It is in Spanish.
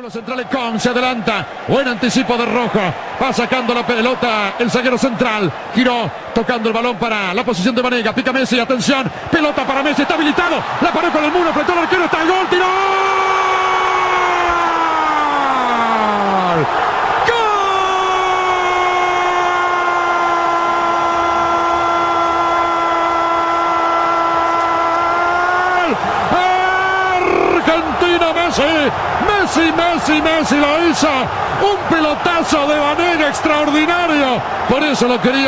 Central Econ se adelanta, buen anticipo de Rojo, va sacando la pelota el zaguero central, giró tocando el balón para la posición de Vanega, pica Messi, atención, pelota para Messi, está habilitado, la paró con el muro, enfrentó al arquero, está el gol, tiró. Argentina, Messi lo hizo, un pelotazo de Vanega extraordinario, por eso lo quería.